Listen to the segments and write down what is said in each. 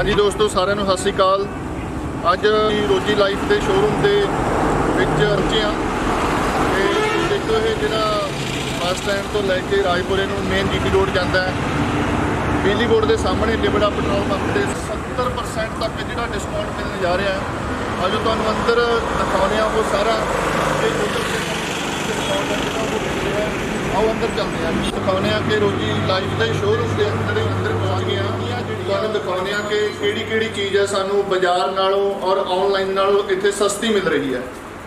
जी दोस्तों साਰਿਆਂ ਨੂੰ सत श्री अकाल। ਅੱਜ रोजी लाइफ के शोरूम के पहुंचे हाँ तो देखो ये जो बस स्टैंड तो लैके राजपुरे मेन जीटी रोड जाता है बिजली बोर्ड के सामने लिबड़ा पेट्रोल पंप से 70% तक जो डिस्काउंट मिलने जा रहा है। अज तुहानूं अंदर दिखाने वो सारा डिस्काउंट है जो वो मिल रहा है। आओ अंदर चलते हैं दिखाने कि रोजी लाइफ के शोरूम के अंदर पहुँच गए हैं। ਤੁਹਾਨੂੰ ਦਿਖਾਉਂਦੇ ਆ ਕਿ ਕਿਹੜੀ ਚੀਜ਼ ਹੈ ਸਾਨੂੰ ਬਾਜ਼ਾਰ ਨਾਲੋਂ ਔਰ ਆਨਲਾਈਨ ਨਾਲੋਂ ਇੱਥੇ ਸਸਤੀ ਮਿਲ ਰਹੀ ਹੈ,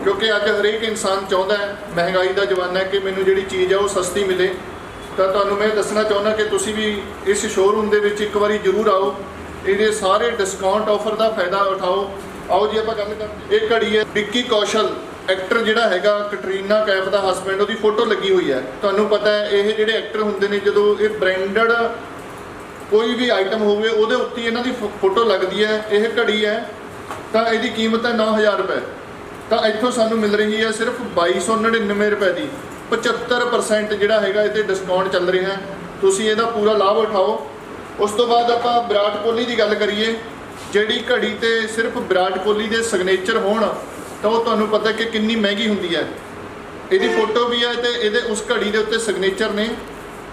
ਕਿਉਂਕਿ ਅੱਜ ਹਰੇਕ ਇਨਸਾਨ ਚਾਹੁੰਦਾ ਹੈ, ਮਹਿੰਗਾਈ ਦਾ ਜ਼ਮਾਨਾ ਹੈ, ਕਿ ਮੈਨੂੰ ਜਿਹੜੀ ਚੀਜ਼ ਹੈ ਉਹ ਸਸਤੀ ਮਿਲੇ। ਤਾਂ ਤੁਹਾਨੂੰ ਮੈਂ ਦੱਸਣਾ ਚਾਹੁੰਦਾ ਕਿ ਤੁਸੀਂ ਵੀ ਇਸ ਸ਼ੋਰੂਮ ਦੇ ਵਿੱਚ ਇੱਕ ਵਾਰੀ ਜ਼ਰੂਰ ਆਓ, ਇਹਦੇ ਸਾਰੇ ਡਿਸਕਾਊਂਟ ਆਫਰ ਦਾ ਫਾਇਦਾ ਉਠਾਓ। ਆਓ ਜੀ ਆਪਾਂ ਗੱਲ ਕਰਦੇ। ਇਹ ਘੜੀ ਹੈ ਵਿੱਕੀ ਕੌਸ਼ਲ ਐਕਟਰ ਜਿਹੜਾ ਹੈਗਾ ਕੈਟਰੀਨਾ ਕੈਫ ਦਾ ਹਸਬੈਂਡ, ਉਹਦੀ ਫੋਟੋ ਲੱਗੀ ਹੋਈ ਹੈ। ਤੁਹਾਨੂੰ ਪਤਾ ਹੈ ਇਹ ਜਿਹੜੇ ਐਕਟਰ ਹੁੰਦੇ ਨੇ ਜਦੋਂ ਇਹ ਬ੍ਰਾਂਡਡ कोई भी आइटम होवे ਉਹਦੇ ਉੱਤੇ ਇਹਨਾਂ ਦੀ ਫੋਟੋ ਲੱਗਦੀ ਹੈ। ਇਹ ਘੜੀ ਹੈ ਤਾਂ ਇਹਦੀ ਕੀਮਤ ਹੈ 9000 ਰੁਪਏ, ਤਾਂ ਇੱਥੋਂ ਸਾਨੂੰ ਮਿਲ ਰਹੀ ਹੈ ਸਿਰਫ 2299 ਰੁਪਏ ਦੀ। 75% ਜਿਹੜਾ ਹੈਗਾ ਇਹ 'ਤੇ ਡਿਸਕਾਊਂਟ ਚੱਲ ਰਿਹਾ, ਤੁਸੀਂ ਇਹਦਾ ਪੂਰਾ ਲਾਭ ਉਠਾਓ। ਉਸ ਤੋਂ ਬਾਅਦ ਆਪਾਂ ਵਿਰਾਟ ਕੋਹਲੀ ਦੀ ਗੱਲ ਕਰੀਏ, ਜਿਹੜੀ ਘੜੀ 'ਤੇ ਸਿਰਫ ਵਿਰਾਟ ਕੋਹਲੀ ਦੇ ਸਿਗਨੇਚਰ ਹੋਣ ਤਾਂ ਉਹ ਤੁਹਾਨੂੰ ਪਤਾ ਕਿ ਕਿੰਨੀ ਮਹਿੰਗੀ ਹੁੰਦੀ ਹੈ। ਇਹਦੀ ਫੋਟੋ ਵੀ ਹੈ ਤੇ ਇਹਦੇ ਉਸ ਘੜੀ ਦੇ ਉੱਤੇ ਸਿਗਨੇਚਰ ਨੇ।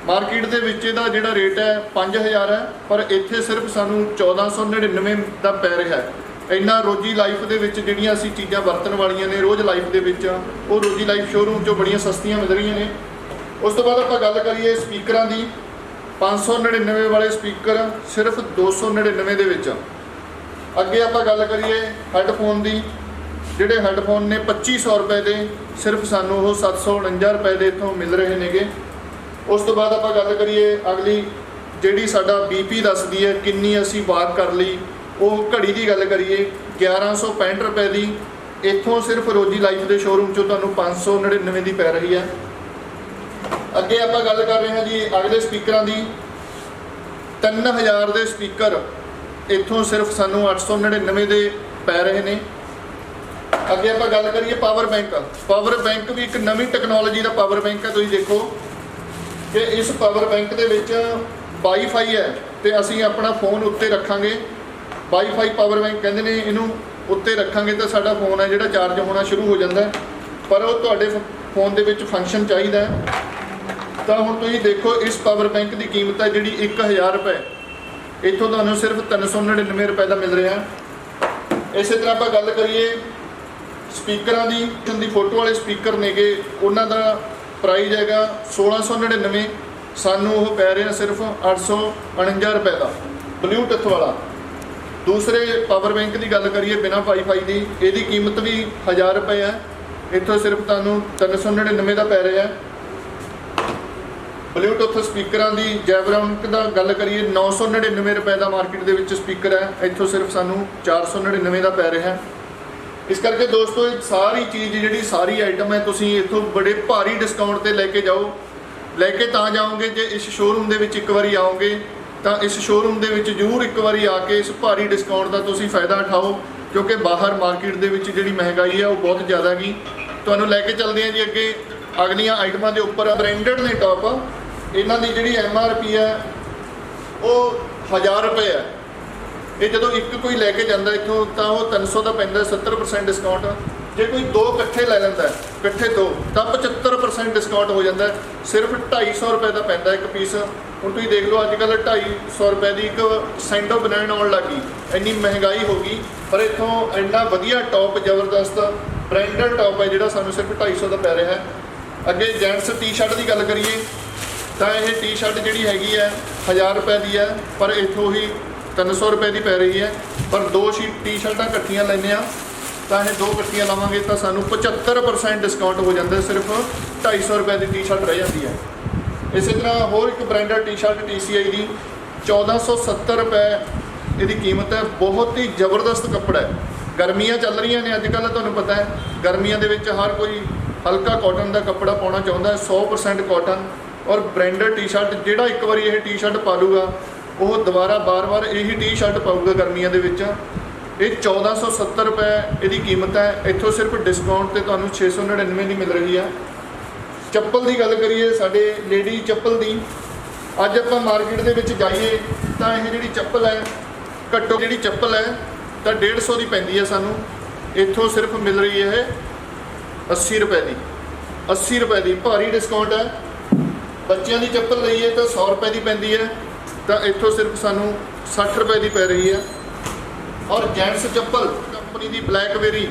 मार्केट के विच इहदा जिहड़ा रेट है 5000 है, पर इत्थे सिर्फ सानू 1499 का पै रहा है। इन्ना रोजी लाइफ के विच जिहड़ियां असीं चीज़ां वरतन वालियां ने रोज़ लाइफ के विच वो रोजी लाइफ शोरूम चों बड़ियां सस्तियां मिल रही ने। उस तो बाद आपां गल करिए स्पीकरां दी, 599 वाले स्पीकर सिर्फ 299 दे विच। अगे आपां गल करिए हैडफोन दी, जिहड़े हैडफोन ने 2500 रुपए के सिर्फ सानू वो 749 रुपए के इत्थों मिल रहे नेगे। उस तो बाद आप गल करिए अगली जी साडा BP दसदी है किन्नी असी वाक कर ली, वो घड़ी की गल करिए 1165 रुपए की इत्थों सिर्फ रोजी लाइफ के शोरूम चो तुहानूं 599 की पै रही है। अगे आप गल कर रहे हैं जी अगले स्पीकर की, 3000 के स्पीकर इत्थों सिर्फ सानूं 899 के पै रहे हैं। अगे आप गल करिए पावर बैंक भी एक नवी टैक्नोलॉजी का पावर बैंक है। तुसीं देखो कि इस पावर बैंक के विच वाईफाई है तो असी अपना फोन उत्ते रखांगे, वाईफाई पावर बैंक कहते हैं इनू, उत्ते रखांगे तो साडा फोन है जिहड़ा चार्ज होना शुरू हो जाता है। पर वो तुहाडे फोन दे विच फंक्शन चाहिए तो हुण तुसीं देखो इस पावर बैंक की कीमत है जिहड़ी 1000 रुपए, इत्थों तुहानूं सिर्फ 399 रुपए का मिल रहा है। इस तरह आप गल करिए स्पीकरां दी फोटो वाले स्पीकर ने गे, उन्हां दा प्राइज हैगा 1699, सानू वो पै रहे सिर्फ 849 रुपए का ब्लूटूथ वाला। दूसरे पावर बैंक की गल करिए बिना वाईफाई की, यदी कीमत भी 1000 रुपए है, इतों सिर्फ तुहानूं 399 का पै रहा है। ब्लूटूथ स्पीकर की जैबरॉनिक का गल करिए 999 रुपए का मार्केट के विच स्पीकर है, इतों सिर्फ सानू 499 का पै रहा है। इस करके दोस्तों सारी चीज़ जी सारी आइटम है तुसीं इत्थों बड़े भारी डिस्काउंट ते लैके जाओ, लैके तां जाओगे जे इस शोरूम दे विच एक बारी आओगे तो इस शोरूम दे विच जरूर एक बारी आके इस भारी डिस्काउंट का तुसीं फायदा उठाओ, क्योंकि बाहर मार्केट दे विच जिहड़ी महंगाई है वो बहुत ज़्यादा गी। तुहानूं लैके चलदे हैं जी अगे अगलियां आइटमां दे उपर ब्रांडेड ने टॉप, इन्हां दी जिहड़ी MRP है वो 1000 रुपए है। ये जो एक कोई लैके जाता इतों तो वो 300 का पैंदा 70% डिस्काउंट, जो कोई दो कट्ठे लै लैंदा कट्ठे दो तो 75% डिस्काउंट हो जाता है। सिर्फ 250 रुपए का पैंदा एक पीस। हुण तुसीं देख लो अजकल 250 रुपए की एक सैंडो बनैन आउण लग गई, इन्नी महंगाई हो गई, पर इत्थों इन्ना वधिया टॉप जबरदस्त ब्रांडेड टॉप है जिहड़ा सानूं सिर्फ 250 का पै रहा है। अगे जेंट्स टी शर्ट की गल करिए तो यह टी शर्ट जिहड़ी हैगी है 1000 रुपए की है, पर इत्थों ही 300 रुपए की पै रही है। पर दो टी शर्टां कट्ठियां लैंदे आ तो यह दो कट्ठियां लवांगे तो सानूं 75% डिस्काउंट हो जाता है, सिर्फ 250 रुपए की टी शर्ट रह जाती है। इस तरह होर एक ब्रांडेड टी शर्ट TCI की 1470 रुपए इसकी कीमत है। बहुत ही जबरदस्त कपड़ा है, गर्मियाँ चल रही ने अजकल, तुहानूं पता है गर्मियां दे विच हर कोई हल्का कॉटन का कपड़ा पाना चाहता है, 100% कॉटन और ब्रांडेड टी शर्ट। जिहड़ा एक बार यह टी शर्ट पा लूगा वो दोबारा बार बार यही टी शर्ट पाऊगा गर्मियों के विच। ये 1470 रुपए इसकी कीमत है, इत्थों सिर्फ डिस्काउंट से तुहानूं 699 की मिल रही है। चप्पल की गल करिए साडे लेडी चप्पल की, अज आप मार्केट के विच जाइए तो यह जिहड़ी चप्पल है ਘੱਟੋ ਜਿਹੜੀ ਚੱਪਲ ਹੈ ਤਾਂ 150 ਦੀ ਪੈਂਦੀ ਹੈ ਸਾਨੂੰ, ਇੱਥੋਂ ਸਿਰਫ ਮਿਲ ਰਹੀ ਹੈ 80 ਰੁਪਏ ਦੀ। 80 ਰੁਪਏ ਦੀ ਭਾਰੀ ਡਿਸਕਾਊਂਟ ਹੈ। ਬੱਚਿਆਂ ਦੀ ਚੱਪਲ ਲਈਏ ਤਾਂ 100 ਰੁਪਏ ਦੀ ਪੈਂਦੀ ਹੈ, ਤਾਂ ਇੱਥੋਂ ਸਿਰਫ ਸਾਨੂੰ 60 ਰੁਪਏ ਦੀ ਪੈ ਰਹੀ ਹੈ। ਔਰ ਜੈਂਟਸ ਚੱਪਲ ਕੰਪਨੀ ਦੀ ਬਲੈਕਬੇਰੀ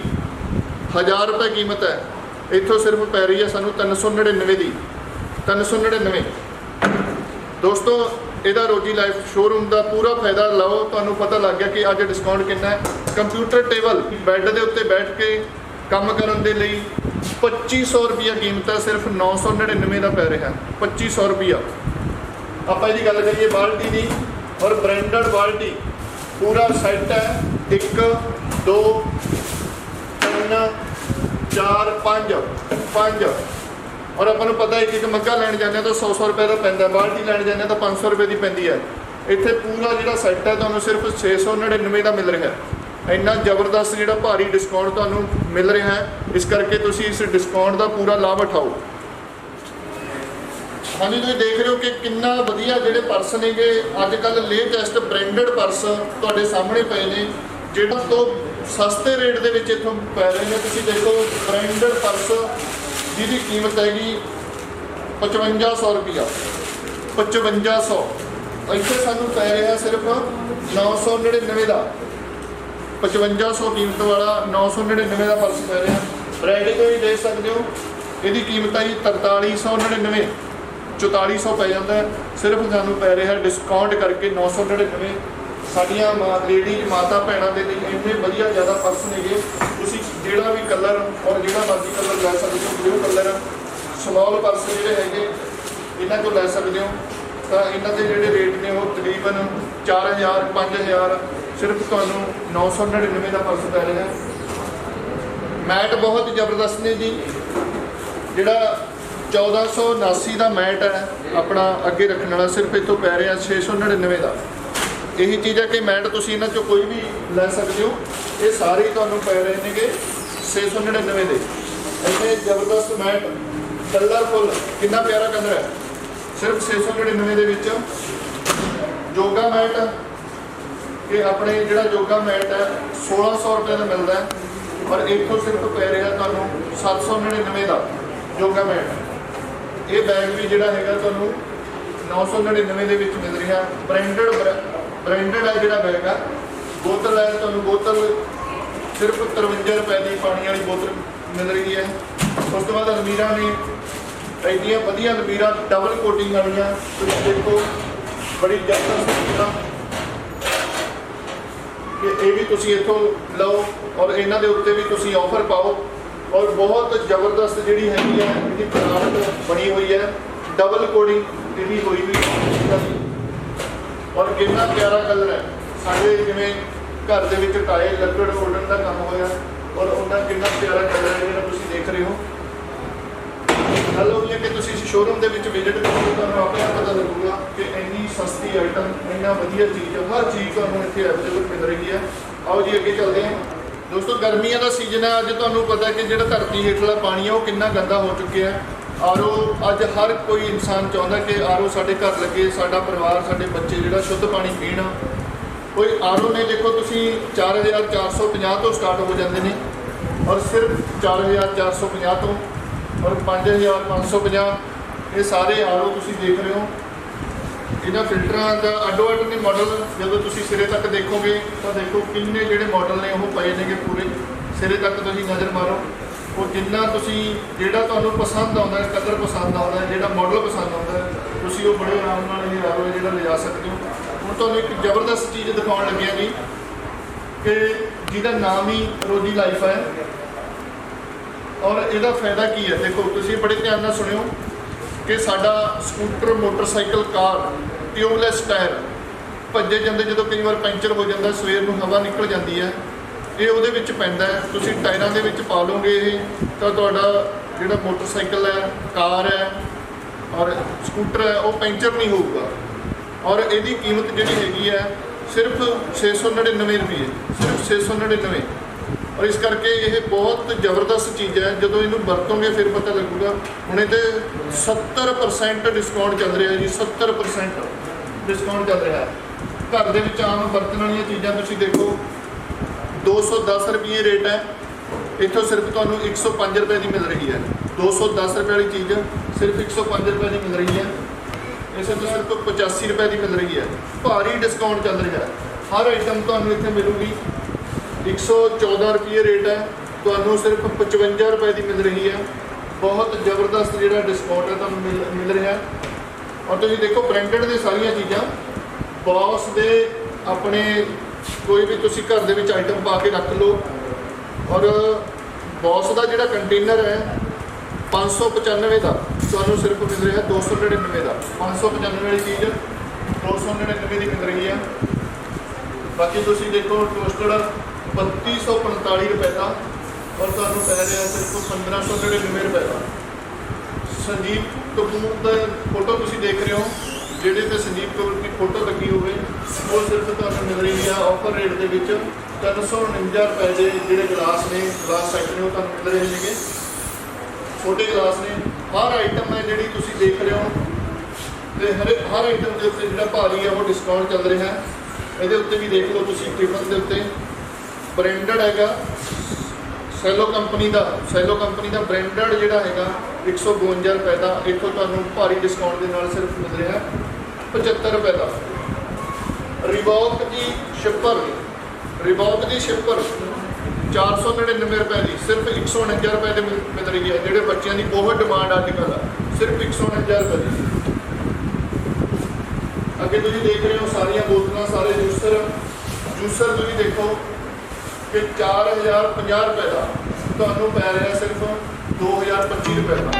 1000 ਰੁਪਏ ਕੀਮਤ ਹੈ, ਇੱਥੋਂ ਸਿਰਫ ਪੈ ਰਹੀ ਹੈ ਸਾਨੂੰ 399 ਦੀ। 399 ਦੋਸਤੋ, ਇਹਦਾ ਰੋਜੀ ਲਾਈਫ ਸ਼ੋਰੂਮ ਦਾ ਪੂਰਾ ਫਾਇਦਾ ਲਓ, ਤੁਹਾਨੂੰ ਪਤਾ ਲੱਗ ਗਿਆ ਕਿ ਅੱਜ ਡਿਸਕਾਊਂਟ ਕਿੰਨਾ ਹੈ। ਕੰਪਿਊਟਰ ਟੇਬਲ ਬੈੱਡ ਦੇ ਉੱਤੇ ਬੈਠ ਕੇ ਕੰਮ ਕਰਨ ਦੇ ਲਈ 2500 ਰੁਪਈਆ ਕੀਮਤ ਹੈ, ਸਿਰਫ 999 ਦਾ ਪੈ ਰਿਹਾ। 2500 ਰੁਪਈਆ। ਆਪਾਂ ਇਹਦੀ ਗੱਲ ਕਰੀਏ ਬਾਲਟੀ ਦੀ, ਔਰ ਬ੍ਰਾਂਡਡ ਬਾਲਟੀ ਪੂਰਾ ਸੈੱਟ ਹੈ। 1 2 3 4 5 ਔਰ ਆਪਾਂ ਨੂੰ ਪਤਾ ਹੈ ਕਿ ਇੱਕ ਮੱਗਾ ਲੈਣ ਜਾਂਦੇ ਤਾਂ 100 ਰੁਪਏ ਦਾ ਪੈਂਦਾ, ਬਾਲਟੀ ਲੈਣ ਜਾਂਦੇ ਤਾਂ 500 ਰੁਪਏ ਦੀ ਪੈਂਦੀ ਹੈ। ਇੱਥੇ ਪੂਰਾ ਜਿਹੜਾ ਸੈੱਟ ਹੈ ਤੁਹਾਨੂੰ ਸਿਰਫ 699 ਦਾ ਮਿਲ ਰਿਹਾ ਹੈ। ਇੰਨਾ ਜ਼ਬਰਦਸਤ ਜਿਹੜਾ ਭਾਰੀ ਡਿਸਕਾਊਂਟ ਤੁਹਾਨੂੰ ਮਿਲ ਰਿਹਾ ਹੈ, ਇਸ ਕਰਕੇ ਤੁਸੀਂ ਇਸ ਡਿਸਕਾਊਂਟ ਦਾ ਪੂਰਾ ਲਾਭ ਉਠਾਓ। ਹਾਂਜੀ, ਤੁਸੀਂ ਦੇਖ ਰਹੇ ਹੋ ਕਿ ਕਿੰਨਾ ਵਧੀਆ ਜਿਹੜੇ ਪਰਸ ਨੇਗੇ ਅੱਜ ਕੱਲ੍ਹ ਲੇਟੈਸਟ ਬ੍ਰਾਂਡਡ ਪਰਸ ਤੁਹਾਡੇ ਸਾਹਮਣੇ ਪਏ ਨੇ, ਜਿਹੜਾ ਤੋਂ ਸਸਤੇ ਰੇਟ ਦੇ ਵਿੱਚ ਇੱਥੋਂ ਪੈ ਰਹੇ ਨੇ। ਤੁਸੀਂ ਦੇਖੋ ਬ੍ਰਾਂਡਡ ਪਰਸ ਜਿਹਦੀ ਕੀਮਤ ਹੈਗੀ 5500 ਰੁਪਈਆ। 5500 ਇੱਥੇ ਸਾਨੂੰ ਪੈ ਰਿਹਾ ਸਿਰਫ 999 ਦਾ। 5500 ਕੀਮਤ ਵਾਲਾ 999 ਦਾ ਪਰਸ ਪੈ ਰਿਹਾ। ਬ੍ਰਾਂਡ ਤੋਂ ਵੀ ਦੇਖ ਸਕਦੇ ਹੋ, ਇਹਦੀ ਕੀਮਤ ਹੈ 4399, 4400 ਪੈ ਜਾਂਦਾ। ਸਿਰਫ ਸਾਨੂੰ ਪੈ ਰਿਹਾ ਡਿਸਕਾਊਂਟ ਕਰਕੇ 999। ਸਾਡੀਆਂ ਲੇਡੀਜ਼ ਮਾਤਾ ਭੈਣਾਂ ਦੇ ਲਈ ਇੰਨੇ ਵਧੀਆ ਜ਼ਿਆਦਾ ਪਰਸ ਨੇਗੇ। ਤੁਸੀਂ ਜਿਹੜਾ ਵੀ ਕਲਰ ਔਰ ਜਿਹੜਾ ਮਰਜ਼ੀ ਕਲਰ ਲੈ ਸਕਦੇ ਹੋ। ਬਲੂ ਕਲਰ ਸਮੌਲ ਪਰਸ ਜਿਹੜੇ ਹੈਗੇ ਇਹਨਾਂ ਕੋਲ ਲੈ ਸਕਦੇ ਹੋ। ਤਾਂ ਇਹਨਾਂ ਦੇ ਜਿਹੜੇ ਰੇਟ ਨੇ ਉਹ ਤਕਰੀਬਨ 4000 5000, ਸਿਰਫ ਤੁਹਾਨੂੰ 999 ਦਾ ਪਰਸ ਪੈ ਰਿਹਾ। ਮੈਟ ਬਹੁਤ ਜ਼ਬਰਦਸਤ ਨੇ ਜੀ। ਜਿਹੜਾ 1479 ਦਾ ਮੈਟ ਹੈ ਆਪਣਾ ਅੱਗੇ ਰੱਖਣ ਵਾਲਾ, ਸਿਰਫ ਇੱਥੋਂ ਪੈ ਰਿਹਾ 699 ਦਾ। ਇਹੀ ਚੀਜ਼ ਹੈ ਕਿ ਮੈਟ ਤੁਸੀਂ ਇਹਨਾਂ 'ਚੋਂ ਕੋਈ ਵੀ ਲੈ ਸਕਦੇ ਹੋ। ਇਹ ਸਾਰੇ ਹੀ ਤੁਹਾਨੂੰ ਪੈ ਰਹੇ ਨੇਗੇ 699 ਦੇ। ਇੰਨੇ ਜ਼ਬਰਦਸਤ ਮੈਟ, ਕਲਰਫੁੱਲ, ਕਿੰਨਾ ਪਿਆਰਾ ਕਲਰ ਹੈ, ਸਿਰਫ 699 ਦੇ ਵਿੱਚ। ਯੋਗਾ ਮੈਟ, ਇਹ ਆਪਣੇ ਜਿਹੜਾ ਯੋਗਾ ਮੈਟ ਹੈ 1600 ਰੁਪਏ ਦਾ ਮਿਲਦਾ ਹੈ, ਪਰ ਇੱਥੋਂ ਸਿਰਫ ਪੈ ਰਿਹਾ ਤੁਹਾਨੂੰ 799 ਦਾ ਯੋਗਾ ਮੈਟ। ਇਹ ਬੈਗ ਵੀ ਜਿਹੜਾ ਹੈਗਾ ਤੁਹਾਨੂੰ 999 ਦੇ ਵਿੱਚ ਮਿਲ ਰਿਹਾ। ਬ੍ਰਾਂਡਡ ਹੈ ਜਿਹੜਾ ਬੈਗ ਆ। ਬੋਤਲ ਹੈ, ਤੁਹਾਨੂੰ ਬੋਤਲ ਸਿਰਫ 53 ਰੁਪਏ ਦੀ ਪਾਣੀ ਵਾਲੀ ਬੋਤਲ ਮਿਲ ਰਹੀ ਹੈ। ਉਸ ਤੋਂ ਬਾਅਦ ਅਲਮੀਰਾ ਨੇ, ਇੰਨੀਆਂ ਵਧੀਆ ਅਲਮੀਰਾ ਡਬਲ ਕੋਟਿੰਗ ਵਾਲੀਆਂ, ਤੁਸੀਂ ਦੇਖੋ ਬੜੀ ਜ਼ਬਰਦਸਤ ਕਿ ਇਹ ਵੀ ਤੁਸੀਂ ਇੱਥੋਂ ਲਓ ਔਰ ਇਹਨਾਂ ਦੇ ਉੱਤੇ ਵੀ ਤੁਸੀਂ ਆਫਰ ਪਾਓ। ਔਰ ਬਹੁਤ ਜ਼ਬਰਦਸਤ ਜਿਹੜੀ ਹੈਗੀ ਹੈ ਇਹਦੀ ਬਣਾਵਟ ਬਣੀ ਹੋਈ ਹੈ, ਡਬਲ ਕੋਡਿੰਗ ਇਹਦੀ ਹੋਈ ਵੀ। ਔਰ ਕਿੰਨਾ ਪਿਆਰਾ ਕਲਰ ਹੈ। ਸਾਡੇ ਜਿਵੇਂ ਘਰ ਦੇ ਵਿੱਚ ਟਾਇਲ ਲੱਕੜ ਉਡਣ ਦਾ ਕੰਮ ਹੋਇਆ, ਔਰ ਉਹਨਾਂ ਕਿੰਨਾ ਪਿਆਰਾ ਕਲਰ ਹੈ ਜਿਹੜਾ ਤੁਸੀਂ ਦੇਖ ਰਹੇ ਹੋ। ਗੱਲ ਹੋ ਗਈ ਹੈ ਕਿ ਤੁਸੀਂ ਇਸ ਸ਼ੋਰੂਮ ਦੇ ਵਿੱਚ ਵਿਜ਼ਿਟ ਕਰੋਗੇ, ਤੁਹਾਨੂੰ ਆਪੇ ਪਤਾ ਲੱਗੂਗਾ ਕਿ ਇੰਨੀ ਸਸਤੀ ਆਈਟਮ, ਇੰਨਾ ਵਧੀਆ ਚੀਜ਼, ਹਰ ਚੀਜ਼ ਤੁਹਾਨੂੰ ਇੱਥੇ ਅਵੇਲੇਬਲ ਮਿਲ ਰਹੀ ਹੈ। ਆਓ ਜੀ ਅੱਗੇ ਚੱਲਦੇ ਹਾਂ। ਦੋਸਤੋ, ਗਰਮੀਆਂ ਦਾ ਸੀਜ਼ਨ ਹੈ। ਅੱਜ ਤੁਹਾਨੂੰ ਪਤਾ ਕਿ ਜਿਹੜਾ ਧਰਤੀ ਹੇਠਲਾ ਪਾਣੀ ਹੈ ਉਹ ਕਿੰਨਾ ਗੰਦਾ ਹੋ ਚੁੱਕਿਆ ਹੈ। ਆਰਓ ਅੱਜ ਹਰ ਕੋਈ ਇਨਸਾਨ ਚਾਹੁੰਦਾ ਕਿ ਆਰਓ ਸਾਡੇ ਘਰ ਲੱਗੇ, ਸਾਡਾ ਪਰਿਵਾਰ, ਸਾਡੇ ਬੱਚੇ ਜਿਹੜਾ ਸ਼ੁੱਧ ਪਾਣੀ ਪੀਣ। ਕੋਈ ਆਰਓ ਨੇ ਦੇਖੋ ਤੁਸੀਂ 4450 ਤੋਂ ਸਟਾਰਟ ਹੋ ਜਾਂਦੇ ਨੇ, ਔਰ ਸਿਰਫ 4450 ਤੋਂ ਔਰ 5550, ਇਹ ਸਾਰੇ ਆਰਓ ਤੁਸੀਂ ਦੇਖ ਰਹੇ ਹੋ। ਇਹਨਾਂ ਫਿਲਟਰਾਂ ਦਾ ਅੱਡੋ ਅੱਡ ਨੇ ਮਾਡਲ। ਜਦੋਂ ਤੁਸੀਂ ਸਿਰੇ ਤੱਕ ਦੇਖੋਗੇ ਤਾਂ ਦੇਖੋ ਕਿੰਨੇ ਜਿਹੜੇ ਮਾਡਲ ਨੇ ਉਹ ਪਏ ਨੇਗੇ ਪੂਰੇ ਸਿਰੇ ਤੱਕ। ਤੁਸੀਂ ਨਜ਼ਰ ਮਾਰੋ, ਉਹ ਜਿੰਨਾ ਤੁਸੀਂ ਜਿਹੜਾ ਤੁਹਾਨੂੰ ਪਸੰਦ ਆਉਂਦਾ, ਕਲਰ ਪਸੰਦ ਆਉਂਦਾ, ਜਿਹੜਾ ਮਾਡਲ ਪਸੰਦ ਆਉਂਦਾ, ਤੁਸੀਂ ਉਹ ਬੜੇ ਆਰਾਮ ਨਾਲ ਇਹ ਆਰਓ ਜਿਹੜਾ ਲਿਜਾ ਸਕਦੇ ਹੋ। ਹੁਣ ਤੁਹਾਨੂੰ ਇੱਕ ਜ਼ਬਰਦਸਤ ਚੀਜ਼ ਦਿਖਾਉਣ ਲੱਗਿਆ ਜੀ ਕਿ ਜਿਹਦਾ ਨਾਮ ਹੀ ਰੋਜੀ ਲਾਈਫ ਹੈ। ਔਰ ਇਹਦਾ ਫਾਇਦਾ ਕੀ ਹੈ, ਦੇਖੋ ਤੁਸੀਂ ਬੜੇ ਧਿਆਨ ਨਾਲ ਸੁਣਿਓ ਕਿ ਸਾਡਾ ਸਕੂਟਰ, ਮੋਟਰਸਾਈਕਲ, ਕਾਰ, ਟਿਊਬਲੈਸ ਟਾਇਰ ਭੱਜੇ ਜਾਂਦੇ, ਜਦੋਂ ਕਈ ਵਾਰ ਪੈਂਚਰ ਹੋ ਜਾਂਦਾ, ਸਵੇਰ ਨੂੰ ਹਵਾ ਨਿਕਲ ਜਾਂਦੀ ਹੈ, ਇਹ ਉਹਦੇ ਵਿੱਚ ਪੈਂਦਾ ਹੈ। ਤੁਸੀਂ ਟਾਇਰਾਂ ਦੇ ਵਿੱਚ ਪਾ ਲਓਗੇ ਇਹ, ਤਾਂ ਤੁਹਾਡਾ ਜਿਹੜਾ ਮੋਟਰਸਾਈਕਲ ਹੈ, ਕਾਰ ਹੈ ਔਰ ਸਕੂਟਰ ਹੈ, ਉਹ ਪੈਂਚਰ ਨਹੀਂ ਹੋਊਗਾ। ਔਰ ਇਹਦੀ ਕੀਮਤ ਜਿਹੜੀ ਹੈਗੀ ਹੈ ਸਿਰਫ 699 ਰੁਪਏ, ਸਿਰਫ 699। ਔਰ ਇਸ ਕਰਕੇ ਇਹ ਬਹੁਤ ਜ਼ਬਰਦਸਤ ਚੀਜ਼ ਹੈ। ਜਦੋਂ ਇਹਨੂੰ ਵਰਤੋਂਗੇ ਫਿਰ ਪਤਾ ਲੱਗੂਗਾ। ਹੁਣ ਇਹਦੇ 70% ਡਿਸਕਾਊਂਟ ਚੱਲ ਰਿਹਾ ਜੀ, 70% ਡਿਸਕਾਊਂਟ ਚੱਲ ਰਿਹਾ ਹੈ। घर ਦੇ ਵਿੱਚ ਆਮ ਵਰਤਣ ਵਾਲੀਆਂ ਚੀਜ਼ਾਂ ਤੁਸੀਂ ਦੇਖੋ 210 ਰੁਪਏ ਰੇਟ ਹੈ, ਇੱਥੋਂ ਸਿਰਫ ਤੁਹਾਨੂੰ 105 ਰੁਪਏ ਦੀ ਮਿਲ ਰਹੀ ਹੈ। 210 ਰੁਪਏ ਵਾਲੀ ਚੀਜ਼ ਸਿਰਫ 105 ਰੁਪਏ ਦੀ ਮਿਲ ਰਹੀ ਹੈ, ਇਸੇ ਤੋਂ ਸਿਰਫ 85 ਰੁਪਏ ਦੀ ਮਿਲ ਰਹੀ ਹੈ। ਭਾਰੀ ਡਿਸਕਾਊਂਟ ਚੱਲ ਰਿਹਾ ਹੈ, ਹਰ ਆਈਟਮ ਤੁਹਾਨੂੰ ਇੱਥੇ ਮਿਲੂਗੀ। 114 ਰੁਪਏ ਰੇਟ ਹੈ, ਤੁਹਾਨੂੰ ਸਿਰਫ 55 ਰੁਪਏ ਦੀ ਮਿਲ ਰਹੀ ਹੈ। ਬਹੁਤ ਜ਼ਬਰਦਸਤ ਜਿਹੜਾ ਡਿਸਕਾਊਂਟ ਹੈ ਤੁਹਾਨੂੰ ਮਿਲ ਰਿਹਾ ਹੈ। ਔਰ ਤੁਸੀਂ ਦੇਖੋ ਬ੍ਰਾਂਡਡ ਦੇ ਸਾਰੀਆਂ ਚੀਜ਼ਾਂ ਬੌਸ ਦੇ ਆਪਣੇ ਕੋਈ ਵੀ ਤੁਸੀਂ ਘਰ ਦੇ ਵਿੱਚ ਆਈਟਮ ਪਾ ਕੇ ਰੱਖ ਲਓ। ਔਰ ਬੌਸ ਦਾ ਜਿਹੜਾ ਕੰਟੇਨਰ ਹੈ 595 ਦਾ ਤੁਹਾਨੂੰ ਸਿਰਫ ਮਿਲ ਰਿਹਾ 299 ਦਾ। 595 ਵਾਲੀ ਚੀਜ਼ 299 ਦੀ ਮਿਲ ਰਹੀ ਹੈ। ਬਾਕੀ ਤੁਸੀਂ ਦੇਖੋ ਟੋਸਟਡ 3245 ਰੁਪਏ ਦਾ ਔਰ ਤੁਹਾਨੂੰ ਪੈ ਰਿਹਾ ਸਿਰਫ 1599 ਰੁਪਏ ਦਾ। ਸੰਜੀਵ ਕਪੂਰ ਦਾ ਫੋਟੋ ਤੁਸੀਂ ਦੇਖ ਰਹੇ ਹੋ, ਜਿਹੜੇ ਤੇ ਸੰਜੀਵ ਕਪੂਰ ਦੀ ਫੋਟੋ ਲੱਗੀ ਹੋਵੇ ਉਹ ਸਿਰਫ ਤੁਹਾਨੂੰ ਮਿਲ ਰਹੀ ਆ ਆਫਰ ਰੇਟ ਦੇ ਵਿੱਚ 349 ਰੁਪਏ ਦੇ। ਜਿਹੜੇ ਗਲਾਸ ਨੇ, ਗਲਾਸ ਸੈੱਟ ਨੇ, ਉਹ ਤੁਹਾਨੂੰ ਮਿਲ ਰਹੇ ਨੇਗੇ, ਛੋਟੇ ਗਲਾਸ ਨੇ। ਹਰ ਆਈਟਮ ਹੈ ਜਿਹੜੀ ਤੁਸੀਂ ਦੇਖ ਰਹੇ ਹੋ ਤੇ ਹਰ ਆਈਟਮ ਦੇ ਉੱਤੇ ਜਿਹੜਾ ਭਾਰੀ ਹੈ ਉਹ ਡਿਸਕਾਊਂਟ ਚੱਲ ਰਿਹਾ ਹੈ। ਇਹਦੇ ਉੱਤੇ ਵੀ ਦੇਖ ਲਓ ਤੁਸੀਂ, ਟਿਫਨ ਦੇ ਉੱਤੇ ਬ੍ਰਾਂਡਡ ਹੈਗਾ ਸੈਲੋ ਕੰਪਨੀ ਦਾ ਬ੍ਰਾਂਡਡ ਜਿਹੜਾ ਹੈਗਾ 152 ਰੁਪਏ ਦਾ, ਇੱਥੋਂ ਤੁਹਾਨੂੰ ਭਾਰੀ ਡਿਸਕਾਊਂਟ ਦੇ ਨਾਲ ਸਿਰਫ ਮਿਲ ਰਿਹਾ 75 ਰੁਪਏ ਦਾ। ਰਿਬੌਕ ਦੀ ਸ਼ਿਪਰ 499 ਰੁਪਏ ਦੀ ਸਿਰਫ 149 ਰੁਪਏ ਦੇ ਮਿਲ ਰਹੀ ਹੈ। ਜਿਹੜੇ ਬੱਚਿਆਂ ਦੀ ਬਹੁਤ ਡਿਮਾਂਡ ਅੱਜ ਕੱਲ੍ਹ, ਸਿਰਫ 149 ਰੁਪਏ ਦੀ। ਅੱਗੇ ਤੁਸੀਂ ਦੇਖ ਰਹੇ ਹੋ ਸਾਰੀਆਂ ਬੋਤਲਾਂ, ਸਾਰੇ ਜੂਸਰ ਤੁਸੀਂ ਦੇਖੋ ਕਿ 4050 ਰੁਪਏ ਦਾ ਤੁਹਾਨੂੰ ਪੈ ਰਿਹਾ ਸਿਰਫ 2025 ਰੁਪਏ ਦਾ।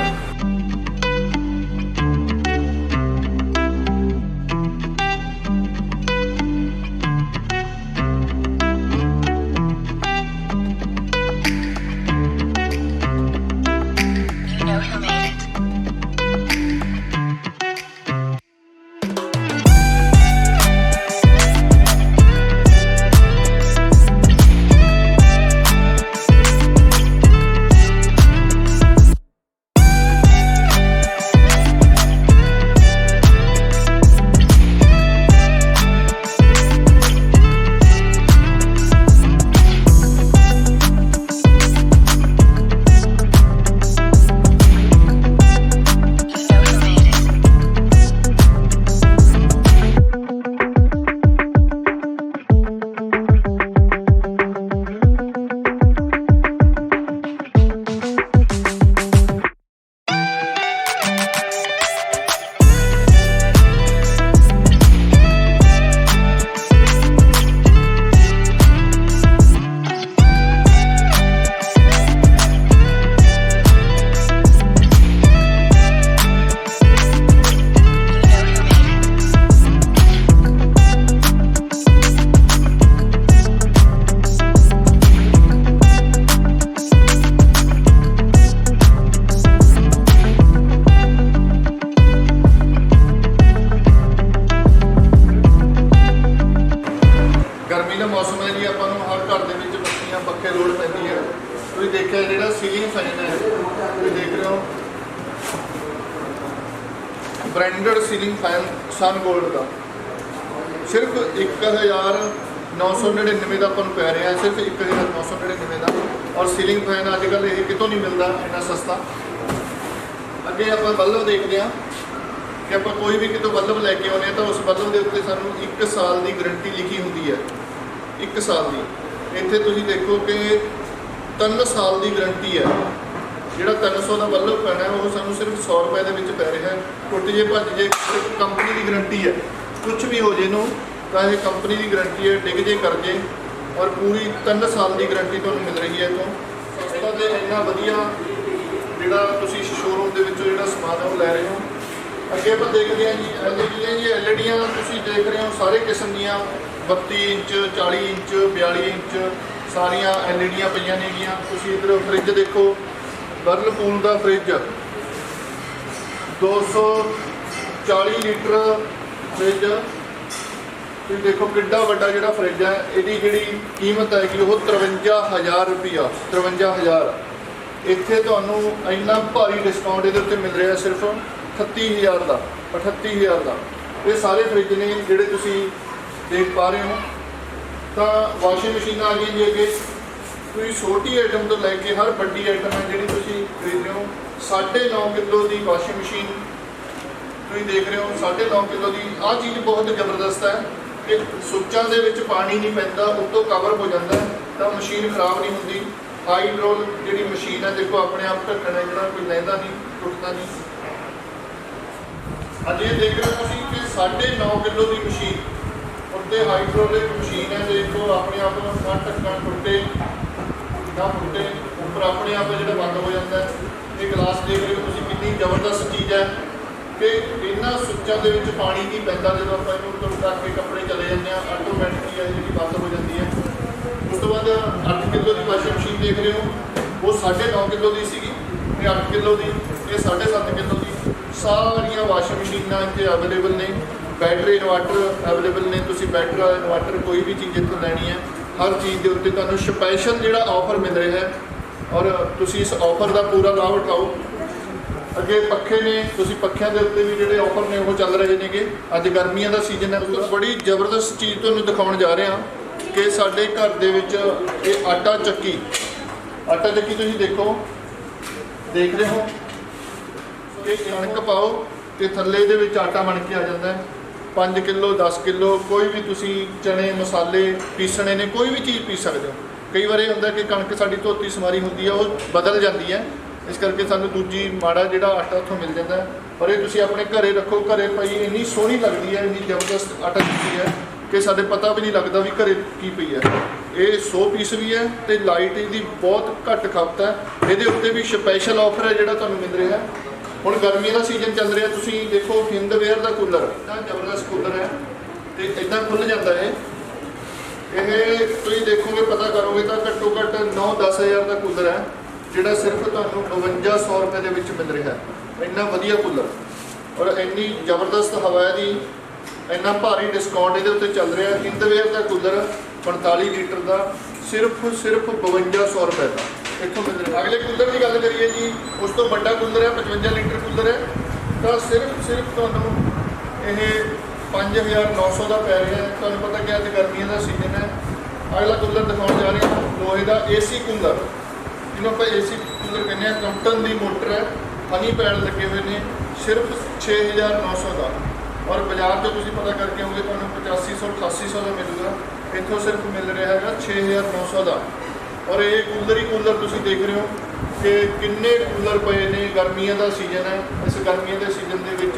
ਮੌਸਮ ਹੈ ਜੀ, ਆਪਾਂ ਨੂੰ ਹਰ ਘਰ ਦੇ ਵਿੱਚ ਬੱਤੀਆਂ ਪੱਖੇ ਲੋੜ ਪੈਂਦੀ ਹੈ। ਤੁਸੀਂ ਦੇਖਿਆ ਜਿਹੜਾ ਸੀਲਿੰਗ ਫੈਨ ਹੈ, ਤੁਸੀਂ ਦੇਖ ਰਹੇ ਹੋ ਬ੍ਰਾਂਡਡ ਸੀਲਿੰਗ ਫੈਨ ਸਨ ਗੋਲਡ ਦਾ ਸਿਰਫ 1999 ਦਾ ਆਪਾਂ ਨੂੰ ਪੈ ਰਿਹਾ, ਸਿਰਫ 1999 ਦਾ। ਔਰ ਸੀਲਿੰਗ ਫੈਨ ਅੱਜ ਕੱਲ੍ਹ ਇਹ ਕਿਤੋਂ ਨਹੀਂ ਮਿਲਦਾ ਇੰਨਾ ਸਸਤਾ। ਅੱਗੇ ਆਪਾਂ ਬਲਬ ਦੇਖਦੇ ਹਾਂ ਕਿ ਆਪਾਂ ਕੋਈ ਵੀ ਕਿਤੋਂ ਬਲਬ ਲੈ ਕੇ ਆਉਂਦੇ ਹਾਂ ਤਾਂ ਉਸ ਬਲਬ ਦੇ ਉੱਤੇ ਸਾਨੂੰ 1 ਸਾਲ ਦੀ ਗਰੰਟੀ ਲਿਖੀ ਹੁੰਦੀ ਹੈ, 1 ਸਾਲ ਦੀ। ਇੱਥੇ ਤੁਸੀਂ ਦੇਖੋ ਕਿ 3 ਸਾਲ ਦੀ ਗਰੰਟੀ ਹੈ। ਜਿਹੜਾ 300 ਦਾ ਬਲਬ ਪੈਣਾ ਉਹ ਸਾਨੂੰ ਸਿਰਫ 100 ਰੁਪਏ ਦੇ ਵਿੱਚ ਪੈ ਰਿਹਾ ਹੈ। ਟੁੱਟ ਜੇ ਭੱਜ ਜੇ ਕੰਪਨੀ ਦੀ ਗਰੰਟੀ ਹੈ, ਕੁਝ ਵੀ ਹੋ ਜੇ ਇਹਨੂੰ ਤਾਂ ਇਹ ਕੰਪਨੀ ਦੀ ਗਰੰਟੀ ਹੈ, ਡਿੱਗ ਜੇ ਕਰ ਜੇ। ਔਰ ਪੂਰੀ 3 ਸਾਲ ਦੀ ਗਰੰਟੀ ਤੁਹਾਨੂੰ ਮਿਲ ਰਹੀ ਹੈ। ਤੋਂ ਸਸਤਾ ਤੇ ਇੰਨਾ ਵਧੀਆ ਜਿਹੜਾ ਤੁਸੀਂ ਸ਼ੋਰੂਮ ਦੇ ਵਿੱਚੋਂ ਜਿਹੜਾ ਸਮਾਨ ਹੈ ਉਹ ਲੈ ਰਹੇ ਹੋ। ਅੱਗੇ ਆਪਾਂ ਦੇਖਦੇ ਹਾਂ ਜੀ ਐਲਈਡੀਆਂ ਤੁਸੀਂ ਦੇਖ ਰਹੇ ਹੋ ਸਾਰੇ ਕਿਸਮ ਦੀਆਂ 32 ਇੰਚ 40 ਇੰਚ 42 ਇੰਚ ਸਾਰੀਆਂ ਐਲਈਡੀਆਂ ਪਈਆਂ ਨੇਗੀਆਂ। ਤੁਸੀਂ ਇੱਧਰ ਫਰਿੱਜ ਦੇਖੋ, ਵਰਲਪੂਲ ਦਾ ਫਰਿੱਜ 240 ਲੀਟਰ ਫਰਿੱਜ। ਤੁਸੀਂ ਦੇਖੋ ਕਿੱਡਾ ਵੱਡਾ ਜਿਹੜਾ ਫਰਿੱਜ ਹੈ। ਇਹਦੀ ਜਿਹੜੀ ਕੀਮਤ ਹੈਗੀ ਉਹ 53,000 ਰੁਪਈਆ, 53,000। ਇੱਥੇ ਤੁਹਾਨੂੰ ਇੰਨਾ ਭਾਰੀ ਡਿਸਕਾਊਂਟ ਇਹਦੇ ਉੱਤੇ ਮਿਲ ਰਿਹਾ ਸਿਰਫ 38,000 ਦਾ, 38,000 ਦਾ। ਇਹ ਸਾਰੇ ਫਰਿੱਜ ਨੇ ਜਿਹੜੇ ਤੁਸੀਂ ਦੇਖ ਪਾ ਰਹੇ ਹੋ। ਤਾਂ ਵਾਸ਼ਿੰਗ ਮਸ਼ੀਨ ਆ ਗਈ ਜੀ ਅੱਗੇ। ਤੁਸੀਂ ਛੋਟੀ ਆਈਟਮ ਤੋਂ ਲੈ ਕੇ ਹਰ ਵੱਡੀ ਆਈਟਮ ਹੈ ਜਿਹੜੀ ਤੁਸੀਂ ਖਰੀਦ ਰਹੇ ਹੋ। 9.5 ਕਿਲੋ ਦੀ ਵਾਸ਼ਿੰਗ ਮਸ਼ੀਨ ਤੁਸੀਂ ਦੇਖ ਰਹੇ ਹੋ। 9.5 ਕਿਲੋ ਦੀ ਆਹ ਚੀਜ਼ ਬਹੁਤ ਜ਼ਬਰਦਸਤ ਹੈ ਕਿ ਸੁੱਚਾਂ ਦੇ ਵਿੱਚ ਪਾਣੀ ਨਹੀਂ ਪੈਂਦਾ, ਉੱਤੋਂ ਕਵਰ ਹੋ ਜਾਂਦਾ ਤਾਂ ਮਸ਼ੀਨ ਖਰਾਬ ਨਹੀਂ ਹੁੰਦੀ। ਹਾਈਡਰੋਲ ਜਿਹੜੀ ਮਸ਼ੀਨ ਹੈ ਦੇਖੋ ਆਪਣੇ ਆਪ ਢੱਕਣ ਹੈ ਜਿਹੜਾ ਕੋਈ ਲੈਂਦਾ ਨਹੀਂ, ਟੁੱਟਦਾ ਨਹੀਂ। ਅੱਜ ਇਹ ਦੇਖ ਰਹੇ ਹੋ ਤੁਸੀਂ ਕਿ 9.5 ਕਿਲੋ ਦੀ ਮਸ਼ੀਨ ਉੱਤੇ ਹਾਈਡਰੋਲਿਕ ਮਸ਼ੀਨ ਹੈ। ਦੇਖੋ ਆਪਣੇ ਆਪ ਨਾ ਢੱਕਣ ਟੁੱਟੇ ਨਾ ਟੁੱਟੇ, ਉੱਪਰ ਆਪਣੇ ਆਪ ਜਿਹੜਾ ਬੰਦ ਹੋ ਜਾਂਦਾ ਹੈ। ਇਹ ਗਲਾਸ ਦੇਖ ਰਹੇ ਹੋ ਤੁਸੀਂ ਕਿੰਨੀ ਜ਼ਬਰਦਸਤ ਚੀਜ਼ ਹੈ ਕਿ ਇਹਨਾਂ ਸੁੱਚਾਂ ਦੇ ਵਿੱਚ ਪਾਣੀ ਨਹੀਂ ਪੈਂਦਾ। ਜਦੋਂ ਆਪਾਂ ਇਹਨੂੰ ਉੱਤੋਂ ਢੱਕ ਕੇ ਕੱਪੜੇ ਚਲੇ ਜਾਂਦੇ ਹਾਂ ਆਟੋਮੈਟਿਕਲੀ ਹੈ ਜਿਹੜੀ ਬੰਦ ਹੋ ਜਾਂਦੀ ਹੈ। ਉਸ ਤੋਂ ਬਾਅਦ 8 ਕਿਲੋ ਦੀ ਵਾਸ਼ਿੰਗ ਮਸ਼ੀਨ ਦੇਖ ਰਹੇ ਹੋ, ਉਹ 9.5 ਕਿਲੋ ਦੀ ਸੀਗੀ, ਇਹ 8 ਕਿਲੋ ਦੀ, ਇਹ 7.5 ਕਿਲੋ ਦੀ। ਸਾਰੀਆਂ ਵਾਸ਼ਿੰਗ ਮਸ਼ੀਨਾਂ ਇੱਥੇ ਅਵੇਲੇਬਲ ਨੇ। ਬੈਟਰੀ ਇਨਵਰਟਰ ਅਵੇਲੇਬਲ ਨੇ। ਤੁਸੀਂ ਬੈਟਰੀ ਇਨਵਰਟਰ ਕੋਈ ਵੀ ਚੀਜ਼ ਇੱਥੋਂ ਲੈਣੀ ਹੈ, ਹਰ ਚੀਜ਼ ਦੇ ਉੱਤੇ ਤੁਹਾਨੂੰ ਸਪੈਸ਼ਲ ਜਿਹੜਾ ਆਫਰ ਮਿਲ ਰਿਹਾ ਹੈ ਔਰ ਤੁਸੀਂ ਇਸ ਆਫਰ ਦਾ ਪੂਰਾ ਲਾਭ ਉਠਾਓ। ਅੱਗੇ ਪੱਖੇ ਨੇ, ਤੁਸੀਂ ਪੱਖਿਆਂ ਦੇ ਉੱਤੇ ਵੀ ਜਿਹੜੇ ਆਫਰ ਨੇ ਉਹ ਚੱਲ ਰਹੇ ਨੇਗੇ। ਅੱਜ ਗਰਮੀਆਂ ਦਾ ਸੀਜ਼ਨ ਹੈ। ਬੜੀ ਜ਼ਬਰਦਸਤ ਚੀਜ਼ ਤੁਹਾਨੂੰ ਦਿਖਾਉਣ ਜਾ ਰਹੇ ਹਾਂ ਕਿ ਸਾਡੇ ਘਰ ਦੇ ਵਿੱਚ ਇਹ ਆਟਾ ਚੱਕੀ ਤੁਸੀਂ ਦੇਖ ਰਹੇ ਹੋ ਕਿ ਕਣਕ ਪਾਓ ਤੇ ਥੱਲੇ ਦੇ ਵਿੱਚ ਆਟਾ ਬਣ ਕੇ ਆ ਜਾਂਦਾ ਹੈ। 5 ਕਿਲੋ 10 ਕਿਲੋ ਕੋਈ ਵੀ ਤੁਸੀਂ ਚਣੇ ਮਸਾਲੇ ਪੀਸਣੇ ਨੇ, ਕੋਈ ਵੀ ਚੀਜ਼ ਪੀਸ ਸਕਦੇ ਹੋ। ਕਈ ਵਾਰ ਇਹ ਹੁੰਦਾ ਕਿ ਕਣਕ ਸਾਡੀ ਧੋਤੀ ਸਮਾਰੀ ਹੁੰਦੀ ਹੈ, ਉਹ ਬਦਲ ਜਾਂਦੀ ਹੈ, ਇਸ ਕਰਕੇ ਸਾਨੂੰ ਦੂਜੀ ਮਾੜਾ ਜਿਹੜਾ ਆਟਾ ਉੱਥੋਂ ਮਿਲ ਜਾਂਦਾ ਹੈ। ਪਰ ਇਹ ਤੁਸੀਂ ਆਪਣੇ ਘਰੇ ਰੱਖੋ। ਘਰੇ ਪਈ ਇੰਨੀ ਸੋਹਣੀ ਲੱਗਦੀ ਹੈ, ਇੰਨੀ ਜ਼ਬਰਦਸਤ ਆਟਾ ਚੱਕੀ ਹੈ ਕਿ ਸਾਡੇ ਪਤਾ ਵੀ ਨਹੀਂ ਲੱਗਦਾ ਵੀ ਘਰੇ ਕੀ ਪਈ ਹੈ। ਇਹ 100 ਪੀਸ ਵੀ ਹੈ ਤੇ ਲਾਈਟ ਇਹਦੀ ਬਹੁਤ ਘੱਟ ਖਪਤ ਹੈ। ਇਹਦੇ ਉੱਤੇ ਵੀ ਸਪੈਸ਼ਲ ਆਫਰ ਹੈ ਜਿਹੜਾ ਤੁਹਾਨੂੰ ਮਿਲ ਰਿਹਾ। ਹੁਣ ਗਰਮੀ ਦਾ ਸੀਜ਼ਨ ਚੱਲ ਰਿਹਾ, ਤੁਸੀਂ ਦੇਖੋ ਹਿੰਦਵੇਅਰ ਦਾ ਕੂਲਰ ਇੰਨਾ ਜ਼ਬਰਦਸਤ ਕੂਲਰ ਹੈ ਤੇ ਇੱਦਾਂ ਖੁੱਲ੍ਹ ਜਾਂਦਾ ਹੈ। ਇਹ ਤੁਸੀਂ ਦੇਖੋਗੇ, ਪਤਾ ਕਰੋਗੇ ਤਾਂ ਘੱਟੋ ਘੱਟ 9-10 ਹਜ਼ਾਰ ਦਾ ਕੂਲਰ ਹੈ ਜਿਹੜਾ ਸਿਰਫ ਤੁਹਾਨੂੰ 5200 ਰੁਪਏ ਦੇ ਵਿੱਚ ਮਿਲ ਰਿਹਾ ਹੈ। ਇੰਨਾ ਵਧੀਆ ਕੂਲਰ ਔਰ ਇੰਨੀ ਜ਼ਬਰਦਸਤ ਹਵਾ ਹੈ ਦੀ, ਇੰਨਾ ਭਾਰੀ ਡਿਸਕਾਊਂਟ ਇਹਦੇ ਉੱਤੇ ਚੱਲ ਰਿਹਾ। ਹਿੰਦਵੇਅਰ ਦਾ ਕੂਲਰ 45 ਲੀਟਰ ਦਾ ਸਿਰਫ 5200 ਰੁਪਏ ਦਾ ਇੱਥੋਂ ਮਿਲ ਰਿਹਾ। ਅਗਲੇ ਕੂਲਰ ਦੀ ਗੱਲ ਕਰੀਏ ਜੀ, ਉਸ ਤੋਂ ਵੱਡਾ ਕੂਲਰ ਹੈ 55 ਲੀਟਰ ਕੂਲਰ ਹੈ ਤਾਂ ਸਿਰਫ ਤੁਹਾਨੂੰ ਇਹ 5900 ਦਾ ਪੈ ਰਿਹਾ ਹੈ। ਤੁਹਾਨੂੰ ਪਤਾ ਕਿ ਅੱਜ ਗਰਮੀਆਂ ਦਾ ਸੀਜ਼ਨ ਹੈ। ਅਗਲਾ ਕੂਲਰ ਦਿਖਾਉਣ ਜਾ ਰਹੇ ਹਾਂ ਲੋਹੇ ਦਾ AC ਕੂਲਰ, ਜਿਹਨੂੰ ਆਪਾਂ AC ਕੂਲਰ ਕਹਿੰਦੇ ਹਾਂ। ਕੰਪਟਨ ਦੀ ਮੋਟਰ ਹੈ, ਹਨੀ ਪੈਡ ਲੱਗੇ ਹੋਏ ਨੇ, ਸਿਰਫ 6900 ਦਾ। ਔਰ ਬਾਜ਼ਾਰ 'ਚ ਤੁਸੀਂ ਪਤਾ ਕਰਕੇ ਆਓਗੇ ਤੁਹਾਨੂੰ 8500-8800 ਦਾ ਮਿਲੂਗਾ, ਇੱਥੋਂ ਸਿਰਫ ਮਿਲ ਰਿਹਾ ਹੈਗਾ 6900 ਦਾ। ਔਰ ਇਹ ਕੂਲਰ ਹੀ ਕੂਲਰ ਤੁਸੀਂ ਦੇਖ ਰਹੇ ਹੋ ਕਿ ਕਿੰਨੇ ਕੂਲਰ ਪਏ ਨੇ। ਗਰਮੀਆਂ ਦਾ ਸੀਜ਼ਨ ਹੈ, ਇਸ ਗਰਮੀਆਂ ਦੇ ਸੀਜ਼ਨ ਦੇ ਵਿੱਚ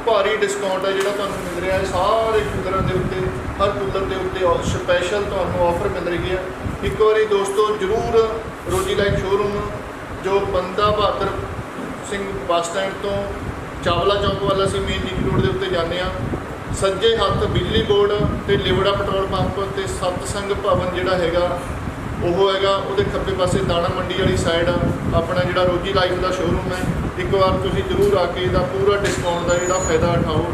ਭਾਰੀ ਡਿਸਕਾਊਂਟ ਹੈ ਜਿਹੜਾ ਤੁਹਾਨੂੰ ਮਿਲ ਰਿਹਾ ਹੈ। ਸਾਰੇ ਕੂਲਰਾਂ ਦੇ ਉੱਤੇ, ਹਰ ਕੂਲਰ ਦੇ ਉੱਤੇ ਸਪੈਸ਼ਲ ਤੁਹਾਨੂੰ ਆਫਰ ਮਿਲ ਰਹੀ ਹੈ। ਇੱਕ ਵਾਰੀ ਦੋਸਤੋ ਜ਼ਰੂਰ ਰੋਜੀ ਲਾਈਟ ਸ਼ੋਰੂਮ ਜੋ ਬੰਦਾ ਬਹਾਦਰ ਸਿੰਘ ਬੱਸ ਸਟੈਂਡ ਤੋਂ ਚਾਵਲਾ ਚੌਂਕ ਵੱਲ ਅਸੀਂ ਮੇਨ ਨੀਲੀ ਰੋਡ ਦੇ ਉੱਤੇ ਜਾਂਦੇ ਹਾਂ, ਸੱਜੇ ਹੱਥ ਬਿਜਲੀ ਬੋਰਡ ਤੇ ਲਿਵੜਾ ਪੈਟਰੋਲ ਪੰਪ ਤੇ ਸਤਸੰਗ ਭਵਨ ਜਿਹੜਾ ਹੈਗਾ ਉਹ ਹੈਗਾ, ਉਹਦੇ ਖੱਬੇ ਪਾਸੇ ਦਾਣਾ ਮੰਡੀ ਵਾਲੀ ਸਾਈਡ ਆਪਣਾ ਜਿਹੜਾ ਰੋਜੀ ਲਾਈਫ ਦਾ ਸ਼ੋਰੂਮ ਹੈ। ਇੱਕ ਵਾਰ ਤੁਸੀਂ ਜ਼ਰੂਰ ਆ ਕੇ ਇਹਦਾ ਪੂਰਾ ਡਿਸਕਾਊਂਟ ਦਾ ਜਿਹੜਾ ਫਾਇਦਾ ਉਠਾਓ।